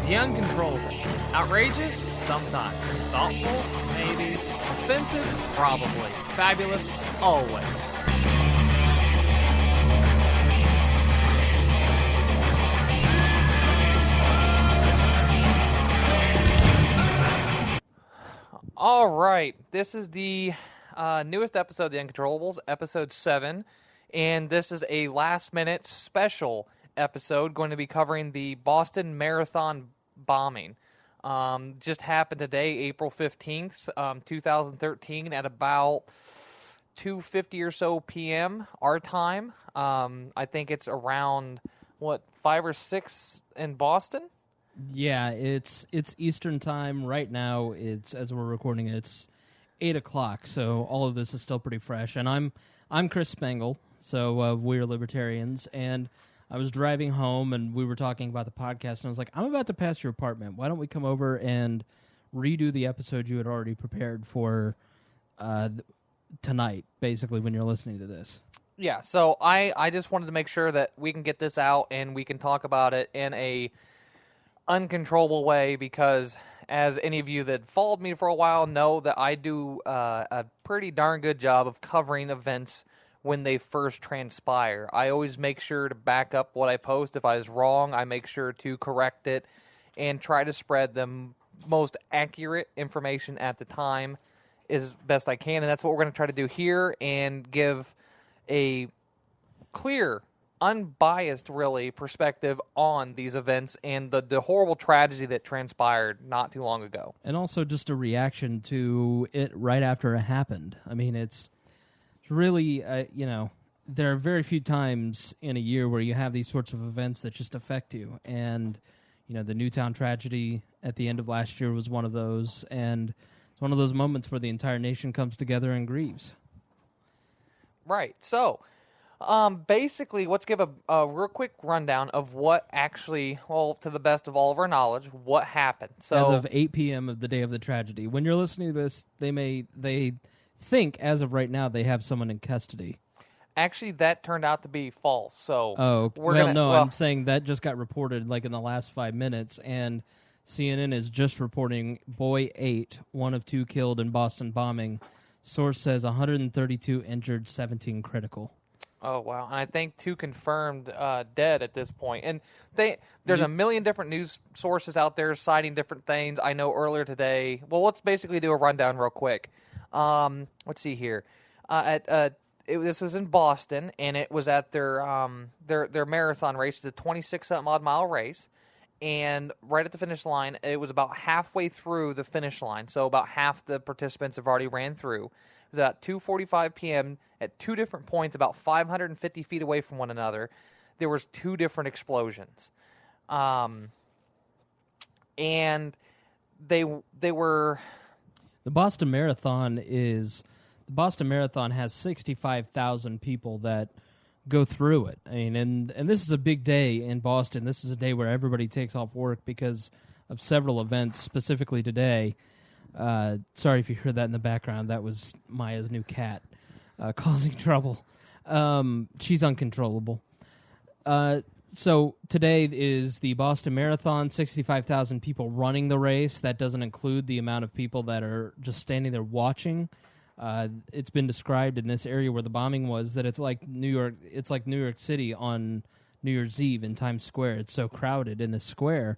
The Uncontrollables. Outrageous? Sometimes. Thoughtful? Maybe. Offensive? Probably. Fabulous? Always. All right. This is the newest episode of The Uncontrollables, episode 7, and this is a last-minute special episode going to be covering the Boston Marathon bombing. Just happened today, April 15th, 2013, at about 2:50 or so p.m. our time. I think it's around, 5 or 6 in Boston? Yeah, it's Eastern time right now. It's, as we're recording it, it's 8 o'clock, so all of this is still pretty fresh. And I'm Chris Spangle, so we're Libertarians, and I was driving home, and we were talking about the podcast, and I was like, I'm about to pass your apartment. Why don't we come over and redo the episode you had already prepared for tonight, basically, when you're listening to this? Yeah, so I just wanted to make sure that we can get this out, and we can talk about it in a uncontrollable way, because as any of you that followed me for a while know that I do a pretty darn good job of covering events when they first transpire. I always make sure to back up what I post. If I was wrong, I make sure to correct it and try to spread the most accurate information at the time as best I can, and that's what we're going to try to do here and give a clear, unbiased, really, perspective on these events and the horrible tragedy that transpired not too long ago. And also just a reaction to it right after it happened. I mean, it's really, there are very few times in a year where you have these sorts of events that just affect you. And, the Newtown tragedy at the end of last year was one of those. And it's one of those moments where the entire nation comes together and grieves. Right. So, basically, let's give a real quick rundown of what actually, to the best of all of our knowledge, what happened. So, as of 8 p.m. of the day of the tragedy. When you're listening to this, they think, as of right now, they have someone in custody. Actually, that turned out to be false. So, I'm saying that just got reported like in the last 5 minutes, and CNN is just reporting Boy 8, one of 2 killed in Boston bombing. Source says 132 injured, 17 critical. Oh, wow. And I think 2 confirmed dead at this point. And there's a million different news sources out there citing different things. I know earlier today, let's basically do a rundown real quick. Let's see here. This was in Boston, and it was at their marathon race. It's a 26-something-odd mile race. And right at the finish line, it was about halfway through the finish line. So about half the participants have already ran through. It was at 2:45 p.m. at 2 different points, about 550 feet away from one another. There was 2 different explosions. And they were... The Boston Marathon has 65,000 people that go through it. I mean, and this is a big day in Boston. This is a day where everybody takes off work because of several events, specifically today. Sorry if you heard that in the background. That was Maya's new cat causing trouble. She's uncontrollable. So today is the Boston Marathon, 65,000 people running the race. That doesn't include the amount of people that are just standing there watching. It's been described in this area where the bombing was that it's like New York City on New Year's Eve in Times Square. It's so crowded in the square.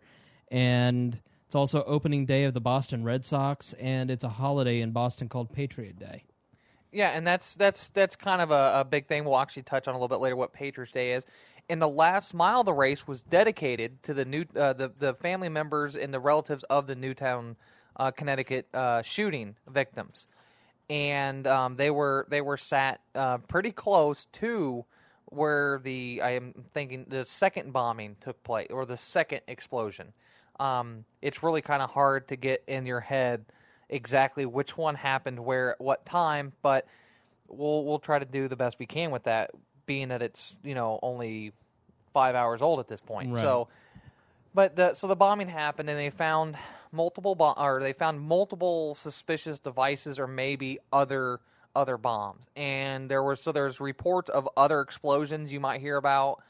And it's also opening day of the Boston Red Sox, and it's a holiday in Boston called Patriot Day. Yeah, and that's kind of a big thing. We'll actually touch on a little bit later what Patriots Day is. And the last mile of the race was dedicated to the family members and the relatives of the Newtown, Connecticut shooting victims. And they were sat pretty close to where the second bombing took place, or the second explosion. It's really kind of hard to get in your head exactly which one happened where at what time, but we'll try to do the best we can with that, being that it's only 5 hours old at this point. Right. So the bombing happened, and they found multiple suspicious devices, or maybe other bombs. And there's reports of other explosions you might hear about,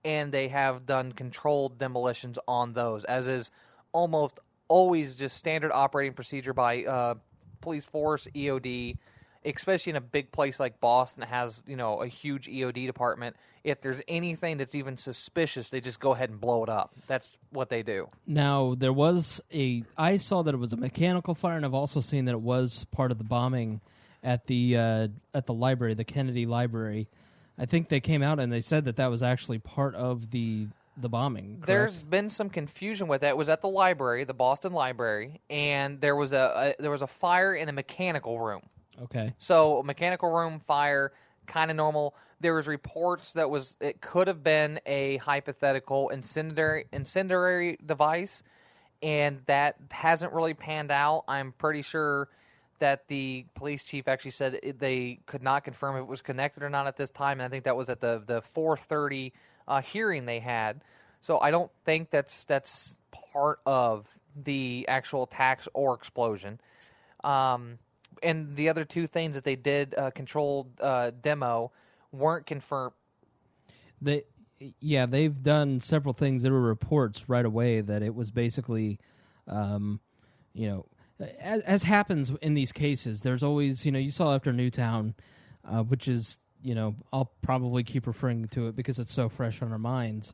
and they have done controlled demolitions on those, as is almost always just standard operating procedure by police force, EOD, especially in a big place like Boston that has, a huge EOD department. If there's anything that's even suspicious, they just go ahead and blow it up. That's what they do. Now, I saw that it was a mechanical fire, and I've also seen that it was part of the bombing at the library, the Kennedy Library. I think they came out and they said that was actually part of the bombing. Correct? There's been some confusion with that. It was at the library, the Boston Library, and there was a fire in a mechanical room. Okay. So a mechanical room fire, kind of normal. There was reports that it could have been a hypothetical incendiary device, and that hasn't really panned out. I'm pretty sure that the police chief actually said they could not confirm if it was connected or not at this time, and I think that was at the 4:30 hearing they had. So I don't think that's part of the actual attacks or explosion. And the other two things that they did, controlled demo, weren't confirmed. They've done several things. There were reports right away that it was basically, as happens in these cases, there's always, you saw after Newtown, which is, I'll probably keep referring to it because it's so fresh on our minds,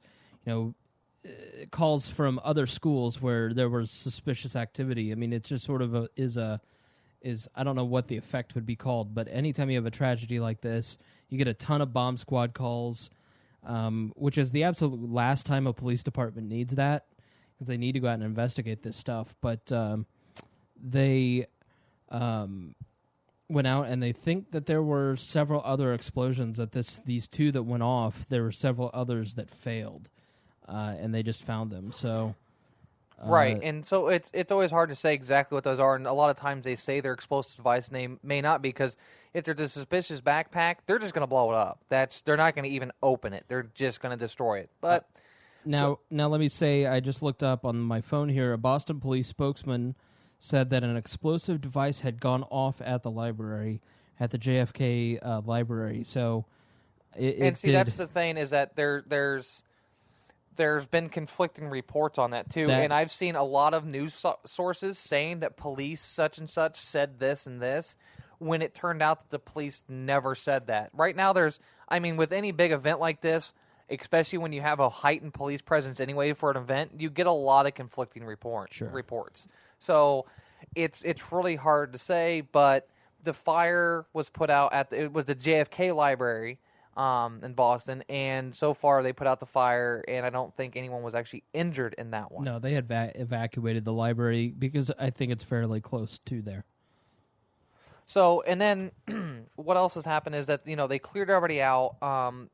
calls from other schools where there was suspicious activity. I mean, it just sort of is I don't know what the effect would be called, but anytime you have a tragedy like this, you get a ton of bomb squad calls, which is the absolute last time a police department needs that, because they need to go out and investigate this stuff. But they went out and they think that there were several other explosions at these two that went off. There were several others that failed, and they just found them. So. Right, and so it's always hard to say exactly what those are, and a lot of times they say they're explosive device, and they may not be, because if there's a suspicious backpack, they're just going to blow it up. They're not going to even open it. They're just going to destroy it. But now let me say, I just looked up on my phone here, a Boston police spokesman said that an explosive device had gone off at the library, at the JFK library. So that's the thing, is that there's been conflicting reports on that, too. And I've seen a lot of news sources saying that police such and such said this and this, when it turned out that the police never said that. Right now, with any big event like this, especially when you have a heightened police presence anyway for an event, you get a lot of conflicting reports. So it's really hard to say, but the fire was put out it was the JFK Library in Boston, and so far they put out the fire, and I don't think anyone was actually injured in that one. No, they had evacuated the library because I think it's fairly close to there. So, and then what else has happened is that, they cleared everybody out.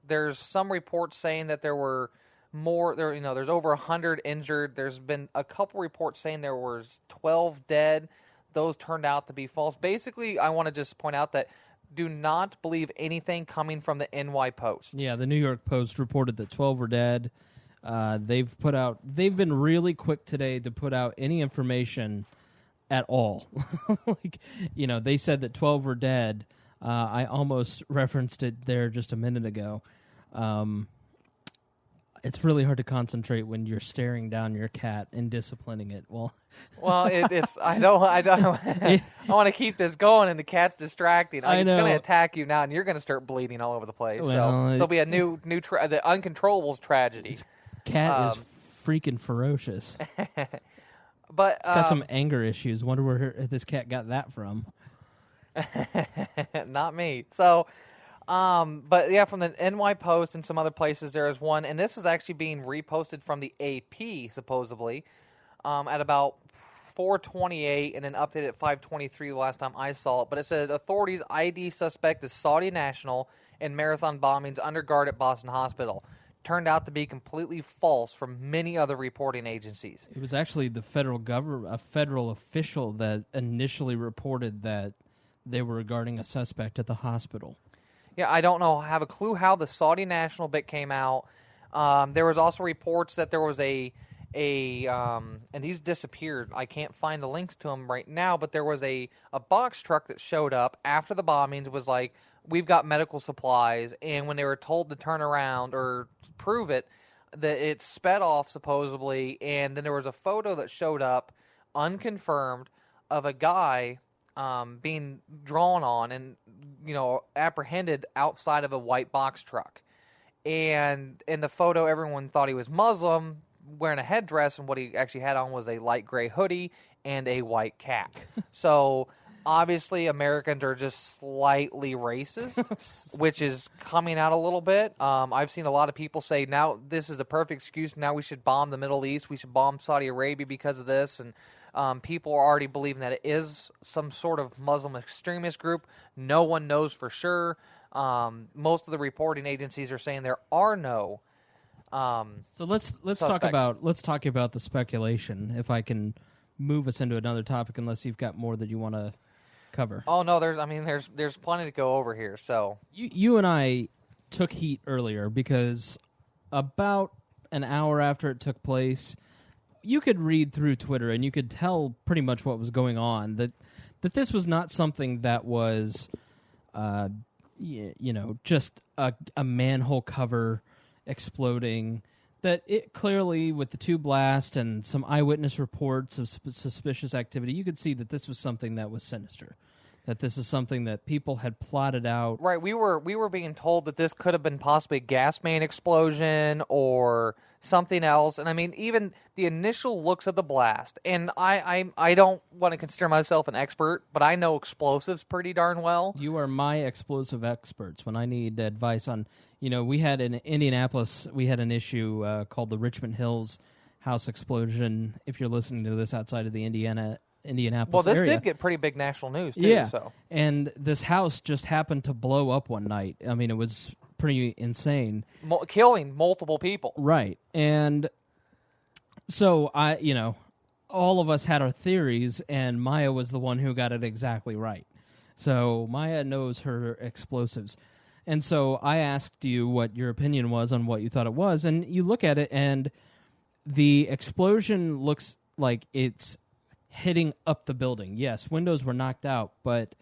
There's some reports saying that there were more, there's over 100 injured. There's been a couple reports saying there was 12 dead. Those turned out to be false. Basically, I want to just point out that do not believe anything coming from the NY Post. Yeah, the New York Post reported that 12 were dead. They've been really quick today to put out any information at all. They said that 12 were dead. I almost referenced it there just a minute ago. It's really hard to concentrate when you're staring down your cat and disciplining it. Well, it's I want to keep this going, and the cat's distracting. It's going to attack you now, and you're going to start bleeding all over the place. Well, so there'll be a new the Uncontrollables tragedy. Cat is freaking ferocious. But it's got some anger issues. Wonder where this cat got that from. Not me. So. But yeah, from the NY Post and some other places, there is one, and this is actually being reposted from the AP, supposedly, at about 4:28, and then updated at 5:23 the last time I saw it. But it says, authorities ID suspect as Saudi national in marathon bombings under guard at Boston Hospital. Turned out to be completely false from many other reporting agencies. It was actually the federal government, a federal official, that initially reported that they were regarding a suspect at the hospital. Yeah, I don't know. Have a clue how the Saudi national bit came out. There was also reports that there was and these disappeared. I can't find the links to them right now, but there was a box truck that showed up after the bombings. Was like, we've got medical supplies, and when they were told to turn around or prove it, that it sped off supposedly, and then there was a photo that showed up, unconfirmed, of a guy being drawn on and apprehended outside of a white box truck. And in the photo, everyone thought he was Muslim, wearing a headdress, and what he actually had on was a light gray hoodie and a white cap. So obviously Americans are just slightly racist, which is coming out a little bit. I've seen a lot of people say, now this is the perfect excuse. Now we should bomb the Middle East. We should bomb Saudi Arabia because of this. And people are already believing that it is some sort of Muslim extremist group. No one knows for sure. Most of the reporting agencies are saying there are no. So let's talk about the speculation. If I can move us into another topic, unless you've got more that you want to cover. Oh no, there's plenty to go over here. So you and I took heat earlier because about an hour after it took place, you could read through Twitter and you could tell pretty much what was going on. That this was not something that was, just a manhole cover exploding. That it clearly, with the two blasts and some eyewitness reports of suspicious activity, you could see that this was something that was sinister. That this is something that people had plotted out. Right, we were being told that this could have been possibly a gas main explosion or something else. And I mean, even the initial looks of the blast, and I don't want to consider myself an expert, but I know explosives pretty darn well. You are my explosive experts when I need advice on, we had in Indianapolis, we had an issue called the Richmond Hills house explosion. If you're listening to this outside of the Indianapolis area. This did get pretty big national news, too. Yeah, so. And this house just happened to blow up one night. I mean, it was pretty insane. Killing multiple people. Right. And so, all of us had our theories, and Maya was the one who got it exactly right. So, Maya knows her explosives. And so, I asked you what your opinion was on what you thought it was, and you look at it, and the explosion looks like it's hitting up the building. Yes, windows were knocked out, but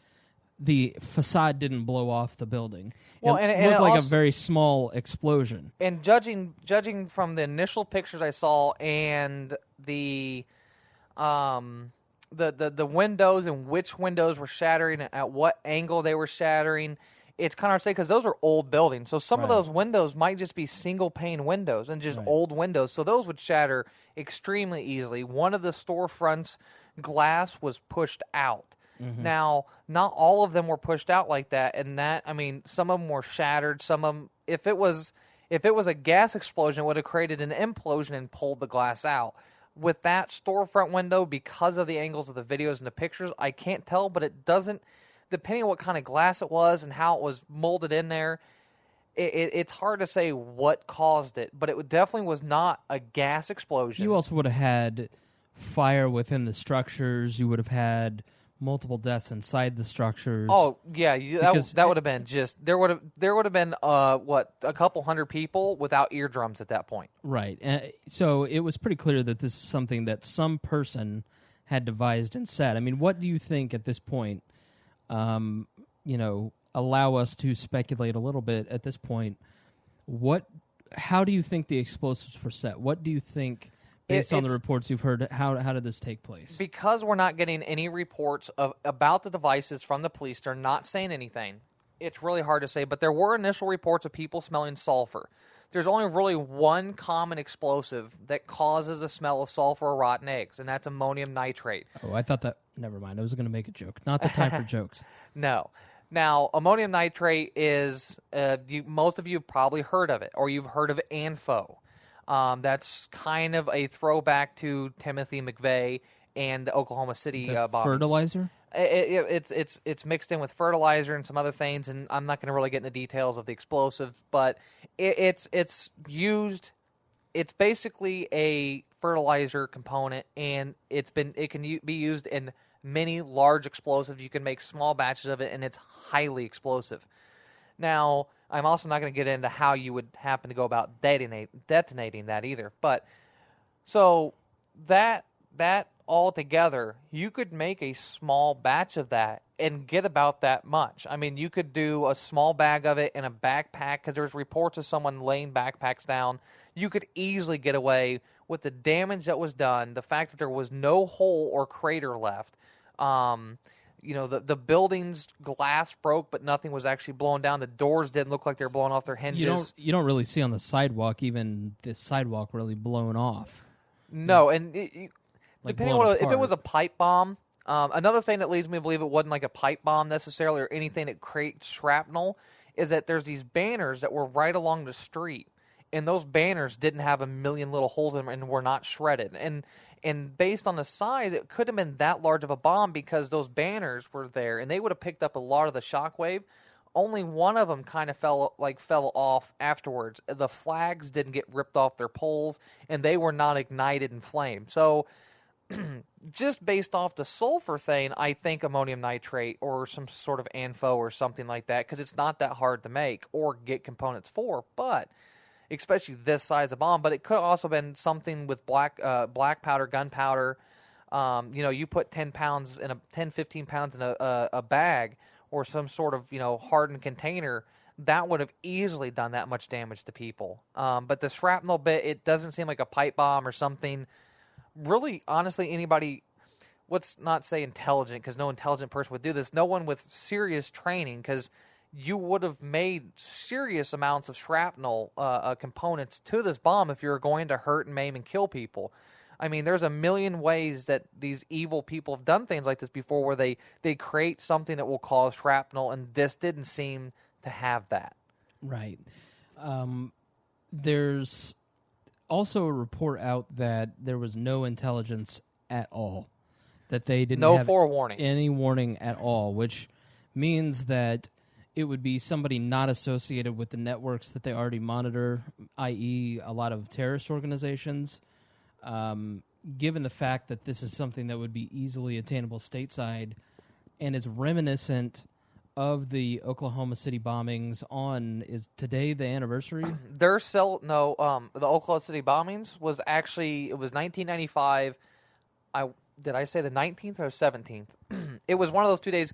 the facade didn't blow off the building. Well, it looked like a very small explosion. And judging from the initial pictures I saw and the windows and which windows were shattering and at what angle they were shattering, it's kind of hard to say because those are old buildings. So some of those windows might just be single pane windows and just old windows. So those would shatter extremely easily. One of the storefronts glass was pushed out. Mm-hmm. Now, not all of them were pushed out like that, and some of them were shattered. Some of them, if it was a gas explosion, it would have created an implosion and pulled the glass out. With that storefront window, because of the angles of the videos and the pictures, I can't tell, but it doesn't. Depending on what kind of glass it was and how it was molded in there, it's hard to say what caused it, but it definitely was not a gas explosion. You also would have had fire within the structures. You would have had multiple deaths inside the structures. Oh yeah, that would have been just there would have been a couple hundred people without eardrums at that point. Right. So it was pretty clear that this is something that some person had devised and said. I mean, what do you think at this point? Allow us to speculate a little bit at this point. How do you think the explosives were set? What do you think, based on the reports you've heard, how did this take place? Because we're not getting any reports about the devices from the police, they're not saying anything. It's really hard to say, but there were initial reports of people smelling sulfur. There's only really one common explosive that causes the smell of sulfur or rotten eggs, and that's ammonium nitrate. Oh, I thought that... Never mind. I was going to make a joke. Not the time for jokes. No. Now, ammonium nitrate is... most of you have probably heard of it, or you've heard of ANFO. That's kind of a throwback to Timothy McVeigh and the Oklahoma City bombings. Fertilizer? It's mixed in with fertilizer and some other things, and I'm not going to really get into details of the explosive, but it's used. It's basically a fertilizer component, and it can be used in many large explosives. You can make small batches of it, and it's highly explosive. Now, I'm also not going to get into how you would happen to go about detonating that either. But so that all together, you could make a small batch of that and get about that much. I mean, you could do a small bag of it in a backpack because there's reports of someone laying backpacks down. you could easily get away with the damage that was done, the fact that there was no hole or crater left. The building's glass broke, but nothing was actually blown down. The doors didn't look like they were blowing off their hinges. You don't really see on the sidewalk even the sidewalk really blown off. No, and depending on if it was a pipe bomb. Another thing that leads me to believe it wasn't like a pipe bomb necessarily or anything that creates shrapnel is that there's these banners that were right along the street, and those banners didn't have a million little holes in them and were not shredded. And based on the size, it couldn't have been that large of a bomb because those banners were there, and they would have picked up a lot of the shockwave. Only one of them kind of fell off afterwards. The flags didn't get ripped off their poles, and they were not ignited in flame. So just based off the sulfur thing, I think ammonium nitrate or some sort of ANFO or something like that, because it's not that hard to make or get components for, but especially this size of bomb. But it could have also been something with black powder, gunpowder. You put 10, 15 pounds in a bag or some sort of hardened container. That would have easily done that much damage to people. But the shrapnel bit, it doesn't seem like a pipe bomb or something. Really, honestly, anybody, let's not say intelligent, because no intelligent person would do this. No one with serious training, because you would have made serious amounts of shrapnel components to this bomb if you were going to hurt and maim and kill people. I mean, there's a million ways that these evil people have done things like this before where they create something that will cause shrapnel, and this didn't seem to have that. Right. There's also a report out that there was no intelligence at all, that they didn't have forewarning, any warning at all, which means that it would be somebody not associated with the networks that they already monitor, i.e. a lot of terrorist organizations. Given the fact that this is something that would be easily attainable stateside and is reminiscent of the Oklahoma City bombings is today the anniversary? The Oklahoma City bombings was actually, it was 1995. Did I say the 19th or 17th? It was one of those 2 days.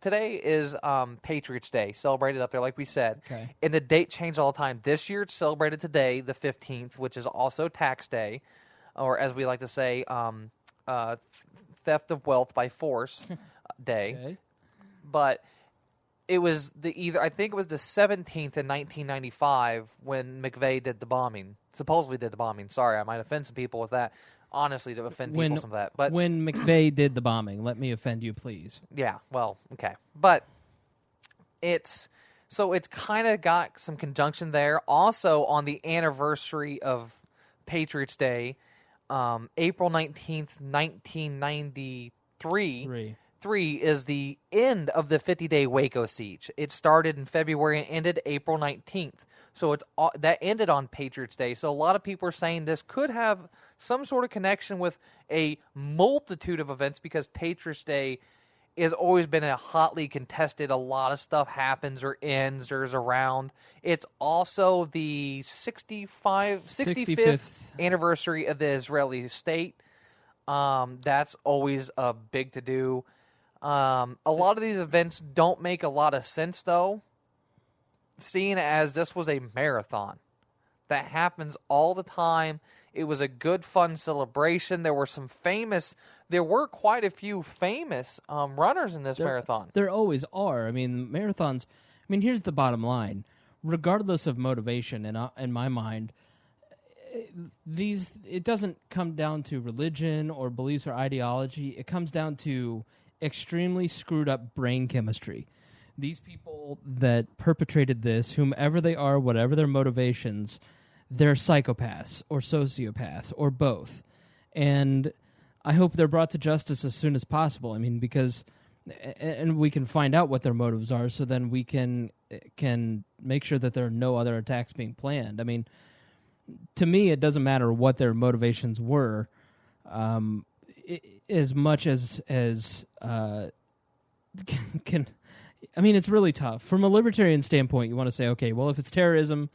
Today is Patriots Day, celebrated up there, like we said. Okay. And the date changed all the time. This year it's celebrated today, the 15th, which is also tax day, or as we like to say, theft of wealth by force day. Okay. But it was I think it was the 17th in 1995 when McVeigh did the bombing. Supposedly did the bombing. Sorry, I might offend some people with that. Honestly, to offend people some of that. But when McVeigh did the bombing, let me offend you, please. Yeah, well, okay. But it's kind of got some conjunction there. Also, on the anniversary of Patriots Day, April 19th, 1993, is the end of the 50-day Waco siege. It started in February and ended April 19th. So that ended on Patriots Day. So a lot of people are saying this could have some sort of connection with a multitude of events, because Patriots Day has always been a hotly contested. A lot of stuff happens or ends or is around. It's also the 65th anniversary of the Israeli state. That's always a big to-do. A lot of these events don't make a lot of sense, though, seeing as this was a marathon. That happens all the time. It was a good, fun celebration. There were quite a few famous runners in this marathon. There always are. I mean, marathons, here's the bottom line. Regardless of motivation, in my mind, it doesn't come down to religion or beliefs or ideology. It comes down to extremely screwed up brain chemistry. These people that perpetrated this, whomever they are, whatever their motivations, they're psychopaths or sociopaths or both. And I hope they're brought to justice as soon as possible. Because we can find out what their motives are, so then we can make sure that there are no other attacks being planned. To me, it doesn't matter what their motivations were, as much as can. It's really tough. From a libertarian standpoint, you want to say, okay, well, if it's terrorism,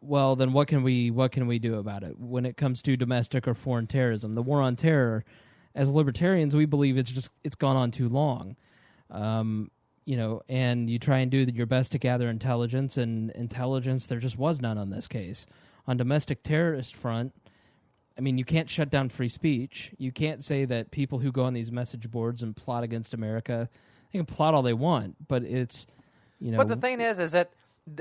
well, then what can we do about it when it comes to domestic or foreign terrorism? The war on terror, as libertarians, we believe it's gone on too long. And you try and do your best to gather intelligence, and intelligence, there just was none on this case. on domestic terrorist front, I mean, you can't shut down free speech. You can't say that people who go on these message boards and plot against America, they can plot all they want, but it's, you know. But the thing is that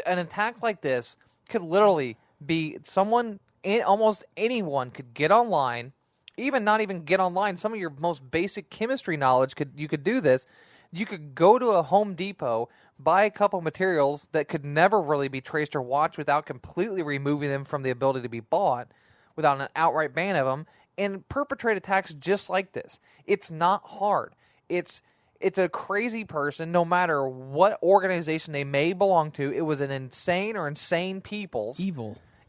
an attack like this could literally be someone, almost anyone could get online, even not even get online. Some of your most basic chemistry knowledge you could do this. You could go to a Home Depot, buy a couple materials that could never really be traced or watched without completely removing them from the ability to be bought, without an outright ban of them, and perpetrate attacks just like this. It's not hard. It's a crazy person, no matter what organization they may belong to. It was an insane people.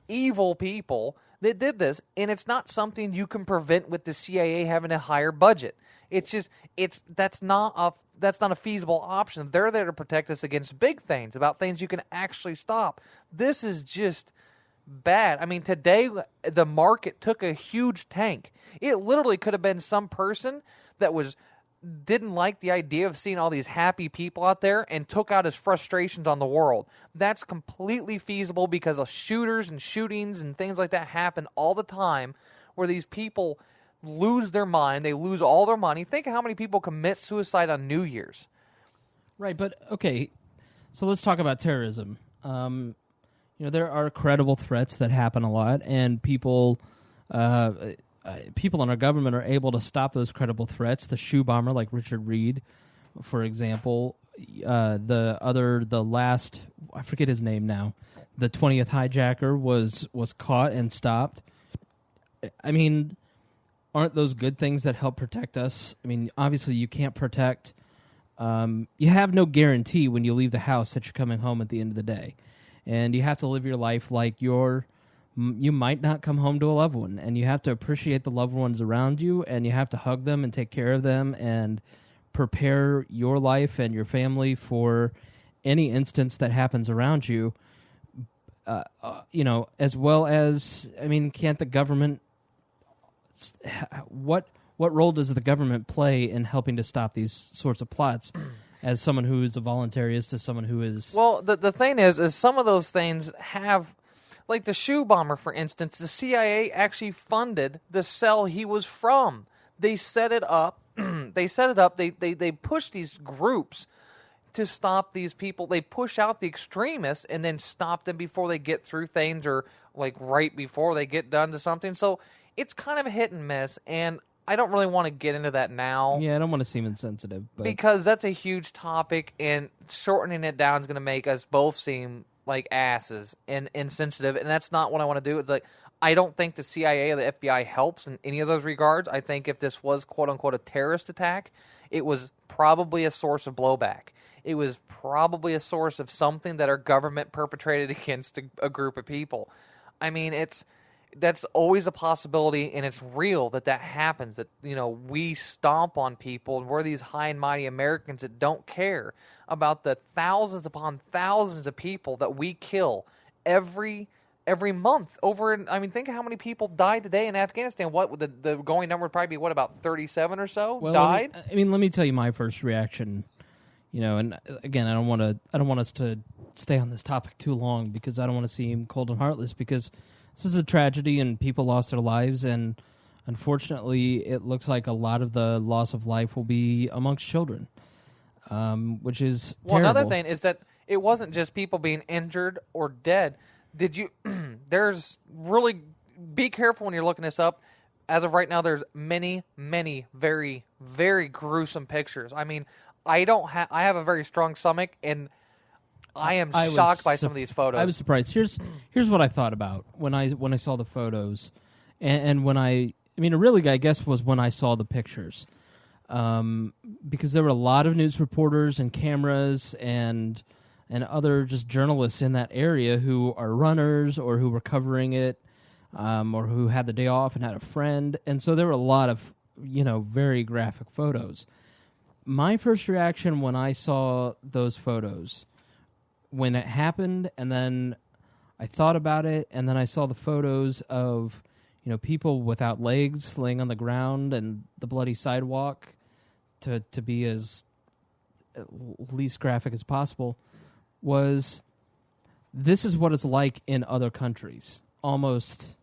Evil people that did this, and it's not something you can prevent with the CIA having a higher budget. That's not a feasible option. They're there to protect us against big things, about things you can actually stop. This is just bad. I mean, today the market took a huge tank. It literally could have been some person that didn't like the idea of seeing all these happy people out there and took out his frustrations on the world. That's completely feasible because of shooters and shootings and things like that happen all the time, where these people lose their mind, they lose all their money. Think of how many people commit suicide on New Year's. Right, but okay, so let's talk about terrorism. There are credible threats that happen a lot, and people in our government are able to stop those credible threats. The shoe bomber, like Richard Reed, for example. The last, I forget his name now, the 20th hijacker was caught and stopped. I mean, aren't those good things that help protect us? I mean, obviously you can't protect. You have no guarantee when you leave the house that you're coming home at the end of the day. And you have to live your life like you might not come home to a loved one, and you have to appreciate the loved ones around you, and you have to hug them and take care of them and prepare your life and your family for any instance that happens around you. As well as, I mean, can't the government? What role does the government play in helping to stop these sorts of plots? As someone who is a voluntarist, to someone who is... Well, the thing is some of those things have... Like the shoe bomber, for instance, the CIA actually funded the cell he was from. They set it up. They push these groups to stop these people. They push out the extremists and then stop them before they get through things, or like right before they get done to something. So it's kind of a hit and miss, and I don't really want to get into that now. Yeah, I don't want to seem insensitive. But... because that's a huge topic, and shortening it down is going to make us both seem like asses and insensitive, and that's not what I want to do. It's like, I don't think the CIA or the FBI helps in any of those regards. I think if this was, quote-unquote, a terrorist attack, it was probably a source of blowback. It was probably a source of something that our government perpetrated against a group of people. I mean, that's always a possibility, and it's real that happens, that, we stomp on people, and we're these high and mighty Americans that don't care about the thousands upon thousands of people that we kill every month. Think of how many people died today in Afghanistan. What the going number would probably be, about 37 or so died? Let me tell you my first reaction. And again, I don't want us to stay on this topic too long, because I don't want to seem cold and heartless, because this is a tragedy and people lost their lives, and unfortunately it looks like a lot of the loss of life will be amongst children, which is terrible. Another thing is that it wasn't just people being injured or dead. There's really, be careful when you're looking this up. As of right now, there's many, many very, very gruesome pictures. I mean, I have a very strong stomach, and I am shocked by some of these photos. I was surprised. Here's what I thought about when I saw the photos, and when I guess was when I saw the pictures, because there were a lot of news reporters and cameras and other just journalists in that area who are runners or who were covering it, or who had the day off and had a friend, and so there were a lot of very graphic photos. My first reaction when I saw those photos, when it happened, and then I thought about it, and then I saw the photos of people without legs laying on the ground and the bloody sidewalk, to be as least graphic as possible, was this is what it's like in other countries. almost,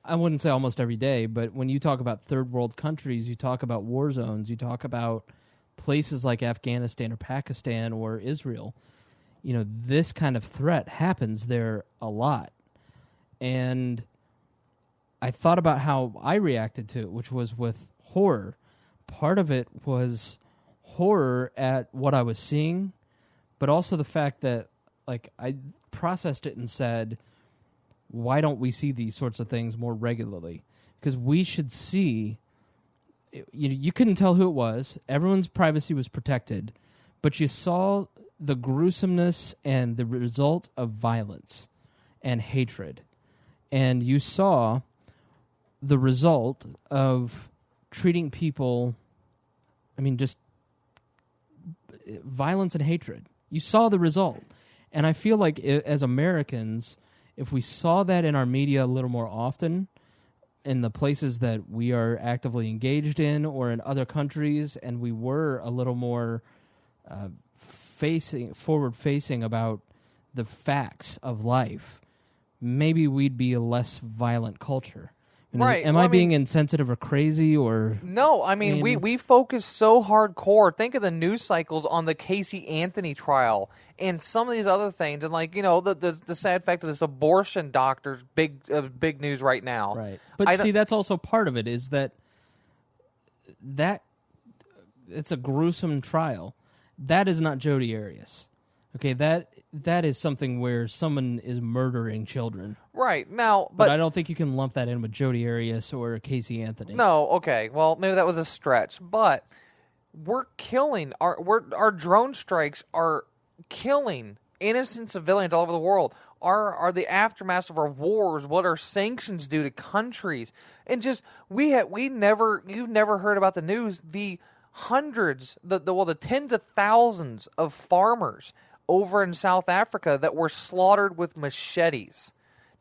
I wouldn't say almost every day, but when you talk about third world countries, you talk about war zones, you talk about places like Afghanistan or Pakistan or Israel, this kind of threat happens there a lot. And I thought about how I reacted to it, which was with horror. Part of it was horror at what I was seeing, but also the fact that, I processed it and said, why don't we see these sorts of things more regularly? Because we should see, you couldn't tell who it was. Everyone's privacy was protected, but you saw the gruesomeness and the result of violence and hatred. And you saw the result of treating people, just violence and hatred. You saw the result. And I feel like as Americans, if we saw that in our media a little more often, in the places that we are actively engaged in or in other countries, and we were a little more forward-facing about the facts of life, maybe we'd be a less violent culture. Right. Am I being insensitive or crazy or... No, we focus so hardcore. Think of the news cycles on the Casey Anthony trial and some of these other things. And, the sad fact of this abortion doctor's big news right now. Right. But see, that's also part of it, is that it's a gruesome trial. That is not Jodi Arias. Okay, that is something where someone is murdering children. Right. Now, but I don't think you can lump that in with Jodi Arias or Casey Anthony. No, okay. Well, maybe that was a stretch, but we're killing our drone strikes are killing innocent civilians all over the world. Are the aftermath of our wars, what our sanctions do to countries. And just you've never heard about the news, the hundreds, the tens of thousands of farmers over in South Africa that were slaughtered with machetes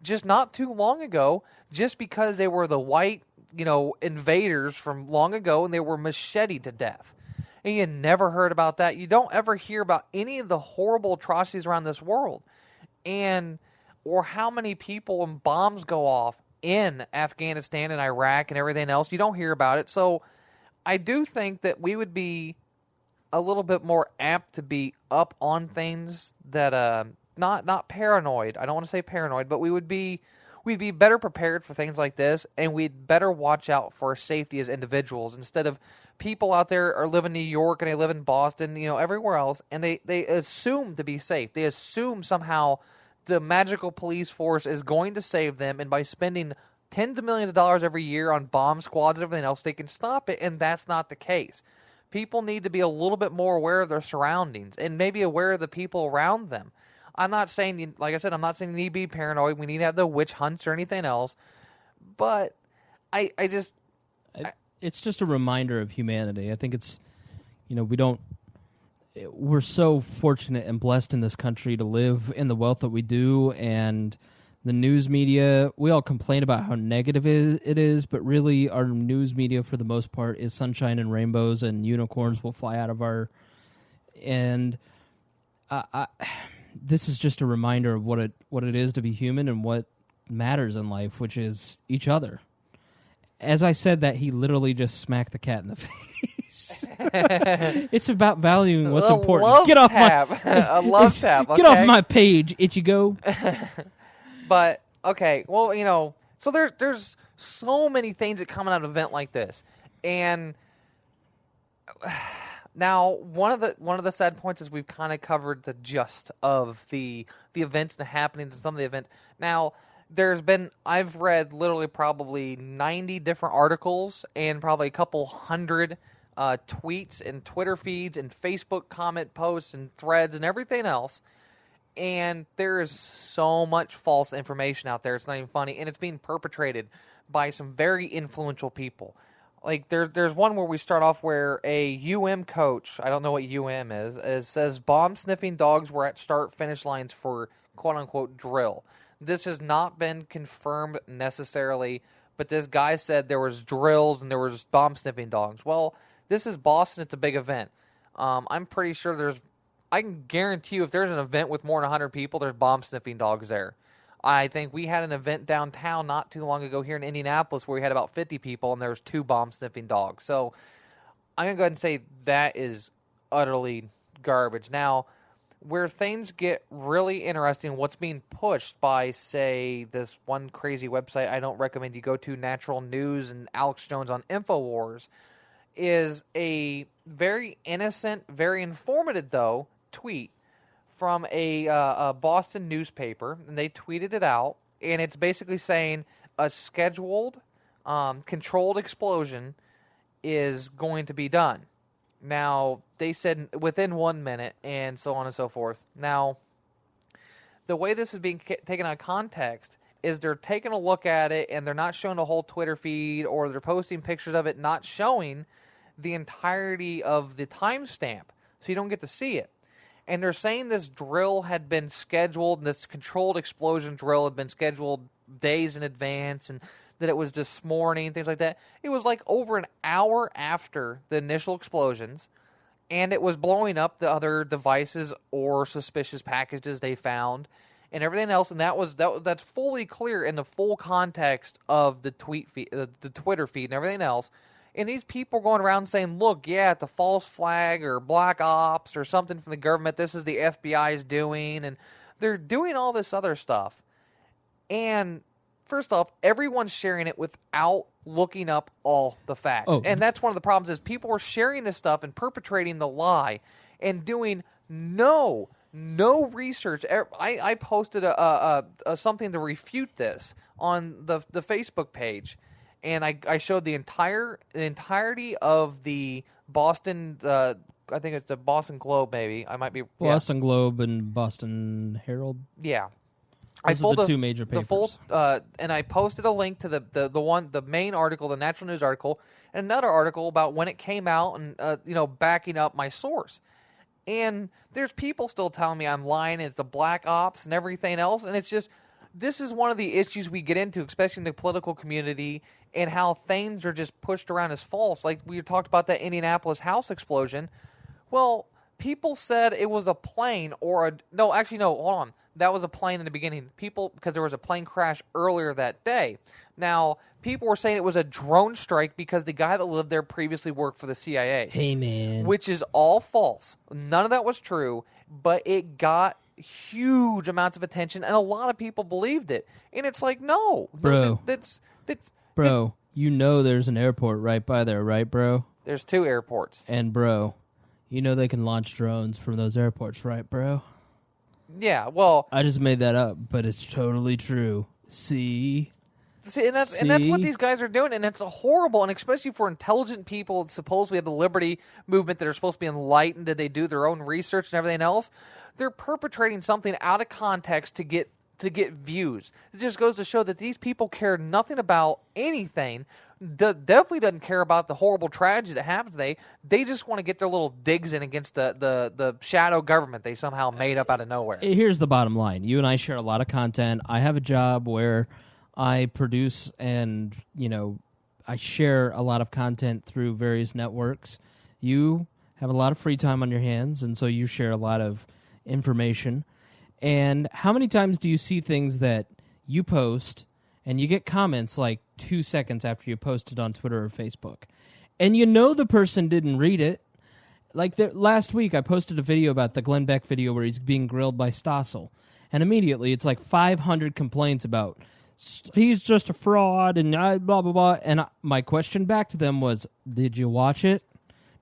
just not too long ago, just because they were the white, invaders from long ago, and they were macheted to death. And you never heard about that. You don't ever hear about any of the horrible atrocities around this world, or how many people and bombs go off in Afghanistan and Iraq and everything else. You don't hear about it. So I do think that we would be a little bit more apt to be up on things that not paranoid. I don't want to say paranoid, but we'd be better prepared for things like this, and we'd better watch out for our safety as individuals instead of people out there are live in New York and they live in Boston, everywhere else, and they assume to be safe. They assume somehow the magical police force is going to save them, and by spending tens of millions of dollars every year on bomb squads and everything else, they can stop it, and that's not the case. People need to be a little bit more aware of their surroundings and maybe aware of the people around them. I'm not saying, like I said, I'm not saying you need to be paranoid. We need to have the witch hunts or anything else. But it's just a reminder of humanity. I think it's, we're so fortunate and blessed in this country to live in the wealth that we do, and the news media, we all complain about how negative it is, but really our news media for the most part is sunshine and rainbows and unicorns will fly out of our... And this is just a reminder of what it is to be human and what matters in life, which is each other. As I said that, he literally just smacked the cat in the face. It's about valuing what's important. Get off a love tap. Okay? Get off my page, Ichigo. But okay, well, so there's so many things that come out of an event like this, and now one of the sad points is we've kind of covered the gist of the events and the happenings and some of the events. Now I've read literally probably 90 different articles and probably a couple hundred tweets and Twitter feeds and Facebook comment posts and threads and everything else. And there is so much false information out there. It's not even funny. And it's being perpetrated by some very influential people. Like, there's one where we start off where a UM coach, I don't know what UM is says bomb-sniffing dogs were at start-finish lines for quote-unquote drill. This has not been confirmed necessarily, but this guy said there was drills and there was bomb-sniffing dogs. Well, this is Boston. It's a big event. I'm pretty sure I can guarantee you if there's an event with more than 100 people, there's bomb-sniffing dogs there. I think we had an event downtown not too long ago here in Indianapolis where we had about 50 people and there was 2 bomb-sniffing dogs. So I'm going to go ahead and say that is utterly garbage. Now, where things get really interesting, what's being pushed by, say, this one crazy website I don't recommend you go to, Natural News, and Alex Jones on InfoWars, is a very innocent, very informative, though, tweet from a Boston newspaper, and they tweeted it out, and it's basically saying a scheduled, controlled explosion is going to be done. Now, they said within 1 minute, and so on and so forth. Now, the way this is being taken out of context is they're taking a look at it, and they're not showing the whole Twitter feed, or they're posting pictures of it, not showing the entirety of the timestamp, so you don't get to see it. And they're saying this drill had been scheduled, this controlled explosion drill had been scheduled days in advance, and that it was this morning, things like that. It was like over an hour after the initial explosions, and it was blowing up the other devices or suspicious packages they found and everything else. And that's fully clear in the full context of the tweet feed, the Twitter feed and everything else. And these people going around saying, look, yeah, it's a false flag or black ops or something from the government. This is the FBI's doing. And they're doing all this other stuff. And first off, everyone's sharing it without looking up all the facts. Oh. And that's one of the problems is people are sharing this stuff and perpetrating the lie and doing no research. I posted a something to refute this on the Facebook page. And I showed the entirety of the Boston, I think it's the Boston Globe, maybe. I might be Boston Globe and Boston Herald. Yeah, those are the two major papers. And I posted a link to the main article, the Natural News article, and another article about when it came out, and backing up my source. And there's people still telling me I'm lying. And it's the black ops and everything else, and it's just. This is one of the issues we get into, especially in the political community, and how things are just pushed around as false. Like we talked about that Indianapolis house explosion. Well, people said it was a plane hold on. That was a plane in the beginning. Because there was a plane crash earlier that day. Now, people were saying it was a drone strike because the guy that lived there previously worked for the CIA. Hey, man. Which is all false. None of that was true, but it got huge amounts of attention, and a lot of people believed it. And it's like, no. Bro. Bro, you know there's an airport right by there, right, bro? There's 2 airports. And, bro, you know they can launch drones from those airports, right, bro? Yeah, well... I just made that up, but it's totally true. See, and that's what these guys are doing, and it's horrible, and especially for intelligent people, supposedly have the liberty movement that are supposed to be enlightened, that they do their own research and everything else. They're perpetrating something out of context to get views. It just goes to show that these people care nothing about anything. Definitely doesn't care about the horrible tragedy that happened today. They just want to get their little digs in against the shadow government they somehow made up out of nowhere. Here's the bottom line. You and I share a lot of content. I have a job where I produce and, I share a lot of content through various networks. You have a lot of free time on your hands, and so you share a lot of information. And how many times do you see things that you post and you get comments like 2 seconds after you post it on Twitter or Facebook, and the person didn't read it? Like last week I posted a video about the Glenn Beck video where he's being grilled by Stossel, and immediately it's like 500 complaints about he's just a fraud and blah blah blah. And my question back to them was, did you watch it?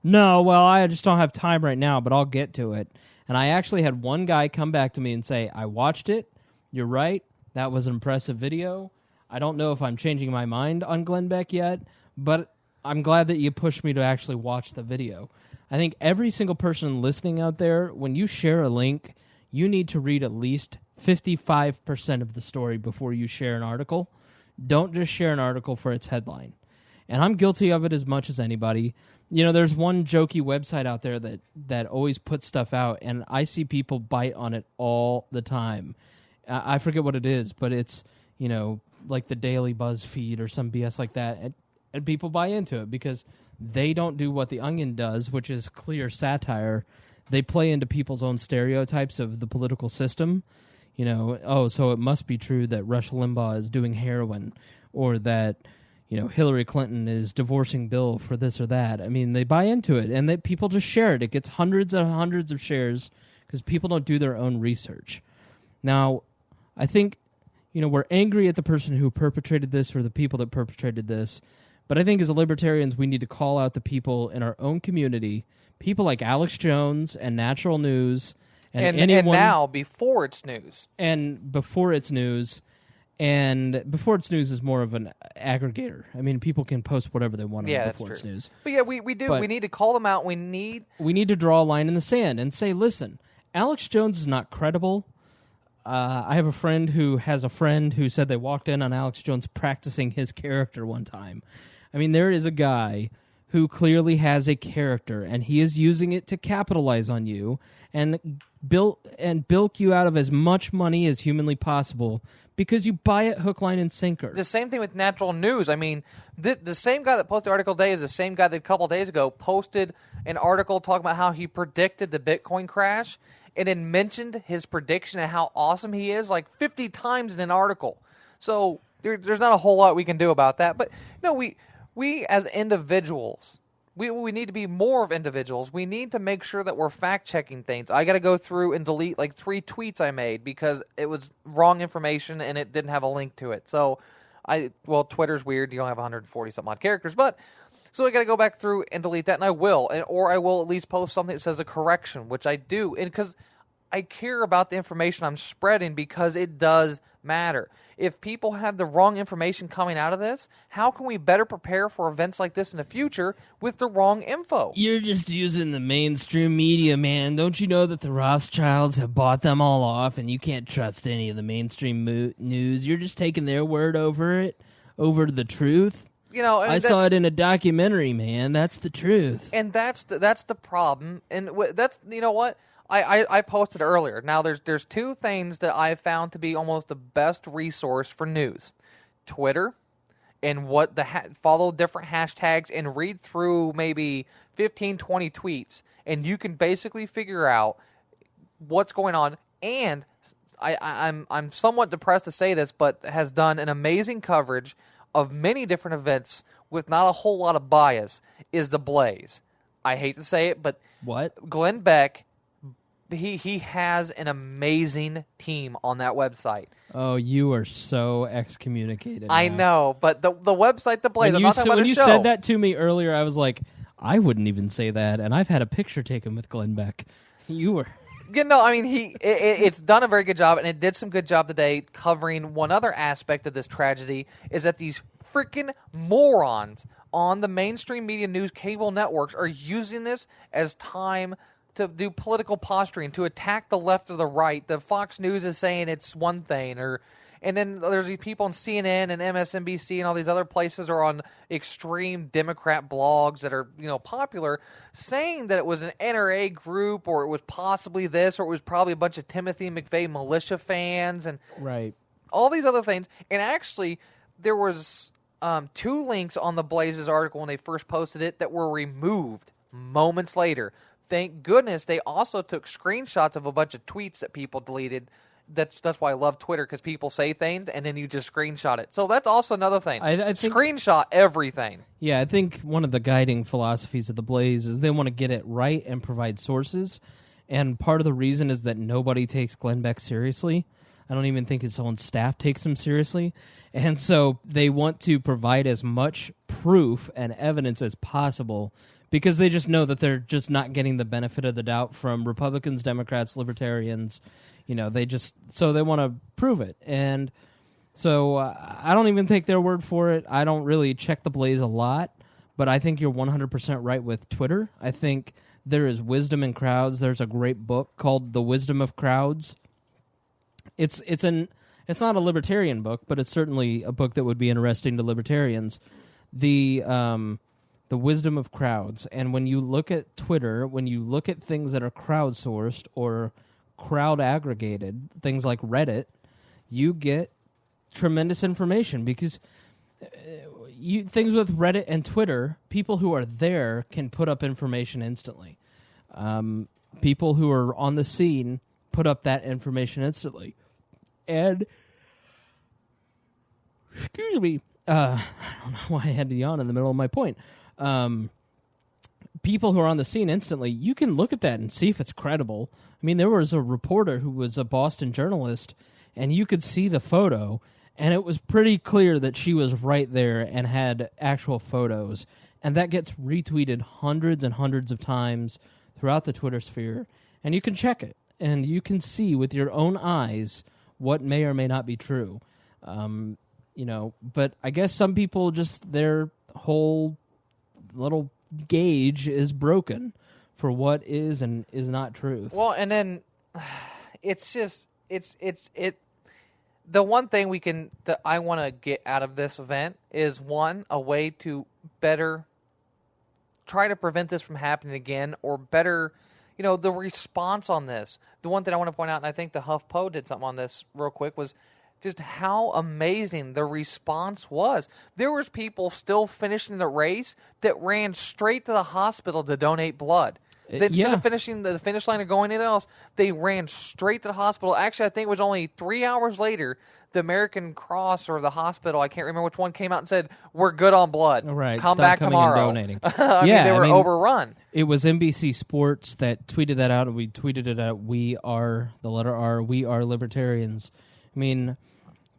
No, well, I just don't have time right now, but I'll get to it. And I actually had one guy come back to me and say, I watched it. You're right. That was an impressive video. I don't know if I'm changing my mind on Glenn Beck yet, but I'm glad that you pushed me to actually watch the video. I think every single person listening out there, when you share a link, you need to read at least 55% of the story before you share an article. Don't just share an article for its headline. And I'm guilty of it as much as anybody. There's one jokey website out there that always puts stuff out, and I see people bite on it all the time. I forget what it is, but it's, like the Daily BuzzFeed or some BS like that, and people buy into it because they don't do what The Onion does, which is clear satire. They play into people's own stereotypes of the political system. So it must be true that Rush Limbaugh is doing heroin, or that, Hillary Clinton is divorcing Bill for this or that. I mean, they buy into it, and that people just share it. It gets hundreds and hundreds of shares because people don't do their own research. Now, I think, we're angry at the person who perpetrated this or the people that perpetrated this, but I think as libertarians, we need to call out the people in our own community, people like Alex Jones and Natural News, and anyone, and now before it's news. And before it's news. And before it's news is more of an aggregator. I mean, people can post whatever they want on before it's news. But yeah, we do. We need to call them out. We need to draw a line in the sand and say, listen, Alex Jones is not credible. I have a friend who has a friend who said they walked in on Alex Jones practicing his character one time. I mean, there is a guy who clearly has a character, and he is using it to capitalize on you and bilk you out of as much money as humanly possible because you buy it hook, line, and sinker. The same thing with Natural News. I mean, the same guy that posted the article today is the same guy that a couple days ago posted an article talking about how he predicted the Bitcoin crash and then mentioned his prediction and how awesome he is like 50 times in an article. So there's not a whole lot we can do about that. But no, we as individuals, we need to be more of individuals. We need to make sure that we're fact-checking things. I got to go through and delete like 3 tweets I made because it was wrong information and it didn't have a link to it. So, Twitter's weird. You don't have 140-something odd characters. But, so I got to go back through and delete that, and I will. Or I will at least post something that says a correction, which I do. And because I care about the information I'm spreading because it does matter. If people have the wrong information coming out of this, how can we better prepare for events like this in the future with the wrong info? You're just using the mainstream media, man. Don't you know that the Rothschilds have bought them all off and you can't trust any of the mainstream news? You're just taking their word over the truth. I saw it in a documentary, man. That's the truth. And that's the problem. And that's, what? I posted earlier. Now, there's 2 things that I found to be almost the best resource for news. Twitter, and follow different hashtags and read through maybe 15, 20 tweets, and you can basically figure out what's going on. And I'm somewhat depressed to say this, but has done an amazing coverage of many different events with not a whole lot of bias, is The Blaze. I hate to say it, but what? Glenn Beck... He has an amazing team on that website. Oh, you are so excommunicated. I know, but the website, The Blaze, I'm not talking about when a you show. said that to me earlier, I was like, I wouldn't even say that, and I've had a picture taken with Glenn Beck. You were... It's done a very good job, and it did some good job today covering one other aspect of this tragedy, is that these freaking morons on the mainstream media news cable networks are using this as time to do political posturing, to attack the left or the right. The Fox News is saying it's one thing, and then there's these people on CNN and MSNBC and all these other places are on extreme Democrat blogs that are, popular, saying that it was an NRA group or it was possibly this or it was probably a bunch of Timothy McVeigh militia fans and all these other things. And actually, there was 2 links on the Blaze's article when they first posted it that were removed moments later. Thank goodness they also took screenshots of a bunch of tweets that people deleted. That's why I love Twitter, because people say things and then you just screenshot it. So that's also another thing. I think, screenshot everything. Yeah, I think one of the guiding philosophies of the Blaze is they want to get it right and provide sources. And part of the reason is that nobody takes Glenn Beck seriously. I don't even think his own staff takes him seriously. And so they want to provide as much proof and evidence as possible because they just know that they're just not getting the benefit of the doubt from Republicans, Democrats, Libertarians. They want to prove it. And so I don't even take their word for it. I don't really check the Blaze a lot, but I think you're 100% right with Twitter. I think there is wisdom in crowds. There's a great book called The Wisdom of Crowds. It's not a libertarian book, but it's certainly a book that would be interesting to libertarians. The Wisdom of Crowds. And when you look at Twitter, when you look at things that are crowdsourced or crowd aggregated, things like Reddit, you get tremendous information because things with Reddit and Twitter, people who are there can put up information instantly. People who are on the scene put up that information instantly. And excuse me, I don't know why I had to yawn in the middle of my point. People who are on the scene instantly, you can look at that and see if it's credible. I mean, there was a reporter who was a Boston journalist, and you could see the photo, and it was pretty clear that she was right there and had actual photos. And that gets retweeted hundreds and hundreds of times throughout the Twitter sphere, and you can check it, and you can see with your own eyes what may or may not be true. But I guess some people just, their whole little gauge is broken for what is and is not truth. Well, and then it's the one thing that I want to get out of this event is, one, a way to better try to prevent this from happening again, or better, the response on this. The one thing I want to point out, and I think the HuffPo did something on this real quick, was just how amazing the response was. There was people still finishing the race that ran straight to the hospital to donate blood. Instead of finishing the finish line or going anywhere else, they ran straight to the hospital. Actually, I think it was only 3 hours later, the American Cross or the hospital, I can't remember which one, came out and said, "We're good on blood. Right, come back tomorrow." And donating. They were overrun. It was NBC Sports that tweeted that out, and we tweeted it out. We are, the letter R, we are Libertarians. I mean,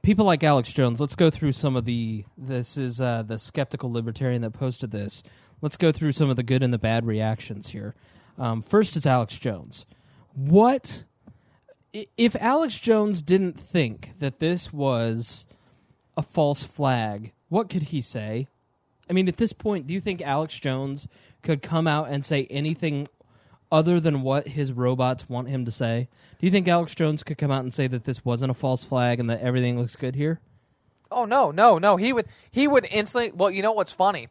people like Alex Jones, let's go through some of this is the skeptical libertarian that posted this. Let's go through some of the good and the bad reactions here. First is Alex Jones. What if Alex Jones didn't think that this was a false flag? What could he say? I mean, at this point, do you think Alex Jones could come out and say anything other than what his robots want him to say? Do you think Alex Jones could come out and say that this wasn't a false flag and that everything looks good here? Oh, no. He would instantly. Well, you know what's funny